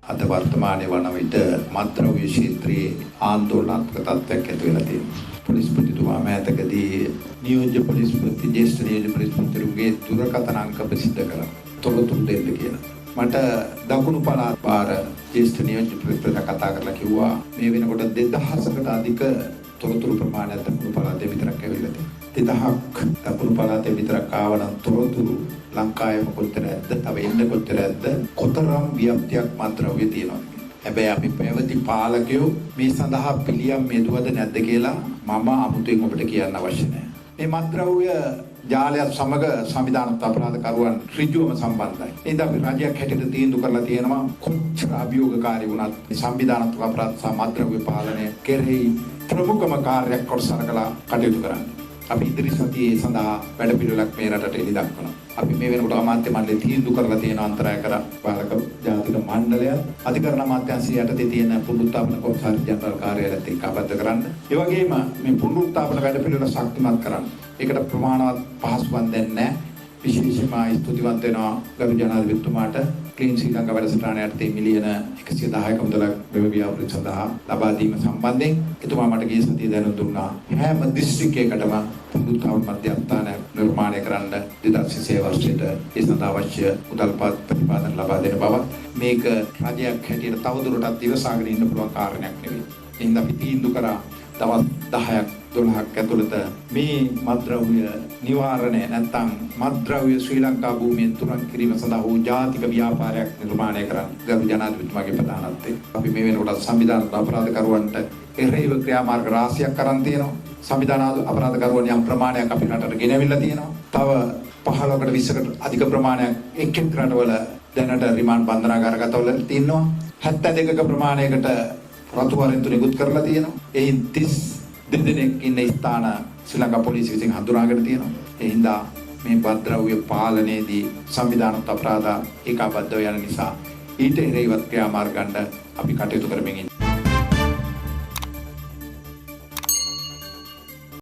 අද වර්තමානයේ වන විට මත්ද්‍රව්‍ය ක්ෂේත්‍රයේ ආందోලනාත්මක තත්ත්වයක් ඇති වෙලා තියෙනවා. පොලිස්පතිතුමා මෑතකදී නියෝජ්‍ය පොලිස්පති ජ්‍යෙෂ්ඨ නියෝජ්‍ය පොලිස්පතිතුමාගේ දුරකථන අංක ප්‍රසිද්ධ කරා. තොරතුරු දෙන්න කියලා. මට දකුණු පළාත් පාර ජ්‍යෙෂ්ඨ නියෝජ්‍ය පොලිස්පතිතුමා කතා කරලා කිව්වා මේ වෙනකොට 2000කට අධික තොරතුරු ප්‍රමාණයක් දකුණු පළාතේ විතරක් ඇවිල්ලා තියෙනවා. 2000ක් දකුණු පළාතේ විතරක් ආවනම් තොරතුරු ලංකාවේම කොච්චර ඇද්ද? තව එන්න කොච්චර ඇද්ද? කොතරම් ව්‍යාප්තියක් මත්ද්‍රව්‍ය තියෙනවද? හැබැයි අපි පැවති පාලකයෝ මේ සඳහා පිළියම් මෙදුවද නැද්ද කියලා මම අමුතුවෙන් ඔබට කියන්න අවශ්‍ය නැහැ. මේ මත්ද්‍රව්‍ය ජාලයත් සමග සංවිධානත් අපරාධකරුවන් ඍජුවම සම්බන්ධයි. ඒ නිසා අපි රජයක් හැටියට තීන්දුව කරලා තියෙනවා කොච්චර අභියෝගකාරී වුණත් සංවිධානත් අපරාධ සහ මත්ද්‍රව්‍ය පාලනය කෙරෙහි ප්‍රමුඛම කාර්යයක් කොටසකලා කටයුතු කරන්නේ. අපි ඉදිරි සතියේ සඳහා වැඩපිළිවෙලක් මේ රටට එළි දක්වනවා. අපි මේ වෙනකොට අමාත්‍ය මණ්ඩලය තීන්දුව කරලා තියෙන අන්තරාය කර පාලක ජාතික මණ්ඩලය අධිකරණ අමාත්‍යාංශය යටතේ තියෙන පුනරුත්ථාපන කොමසාරි ජනරාල් කාර්යාලයත් එක්ක ආබද්ධ කරන්න. ඒ වගේම මේ පුනරුත්ථාපන වැඩපිළිවෙල ශක්තිමත් කරන්න. ඒකට ප්‍රමාණවත් පහසුකම් දෙන්නේ නැහැ. විශේෂයෙන්ම ස්තුතිවන්ත වෙනවා ගරු ජනාධිපතිතුමාට ක්ලීන් ශ්‍රී ලංකා වැඩසටහන යටතේ මිලියන 110ක මුදලක් මෙව ව්‍යාපෘති සඳහා ලබා දීම සම්බන්ධයෙන් එතුමා මට ගිය සතියේ දැනුම් දුන්නා. හැම දිස්ත්‍රික්කයකටම පුනරුත්ථාපන මධ්‍යස්ථාන නිර්මාණය කරන්න 2026 වර්ෂයට ඒ සඳහා අවශ්‍ය මුදල් ප්‍රතිපාදන ලබා දෙන බව මේක රජයක් හැටියට තවදුරටත් ඉවසාගෙන ඉන්න පුළුවන් කාරණයක් නෙවෙයි. එහෙනම් අපි තීන්දුව කරා දවස් 10ක් 12ක් ඇතුළත මේ මත්ද්‍රව්‍ය නිවාරණය නැත්නම් මත්ද්‍රව්‍ය ශ්‍රී ලංකා භූමියෙන් තුරන් කිරීම සඳහා වූ ජාතික ව්‍යාපාරයක් නිර්මාණය කරන්න ගරු ජනාධිපතිතුමාගේ ප්‍රධානත්වයෙන් අපි මේ වෙනකොට සංවිධාන අපරාධකරුවන්ට එරෙහිව ක්‍රියාමාර්ග රාශියක් කරන් තියෙනවා. සංවිධාන අපරාධකරුවන් යම් ප්‍රමාණයක් අපි රටට ගෙනවිලා තියෙනවා. තව 15කට 20කට අධික ප්‍රමාණයක් එක් එක් රටවල දැනට රිමාන්ඩ් බන්ධනාගාරගතවල තියෙනවා. 72ක ප්‍රමාණයකට රතු වරෙන්තු නිකුත් කරලා තියෙනවා. එයින් 32 දෙනෙක් ඉන්න ස්ථාන ශ්‍රී ලංකා පොලිසිය විසින් හඳුනාගෙන තියෙනවා. ඒ හින්දා මේ මත්ද්‍රව්‍ය පාලනයේදී සංවිධානත් අපරාධ ඒකාබද්ධව යන නිසා ඊට එරෙහිව ක්‍රියාමාර්ග ගන්න අපි කටයුතු කරමින් ඉන්නවා.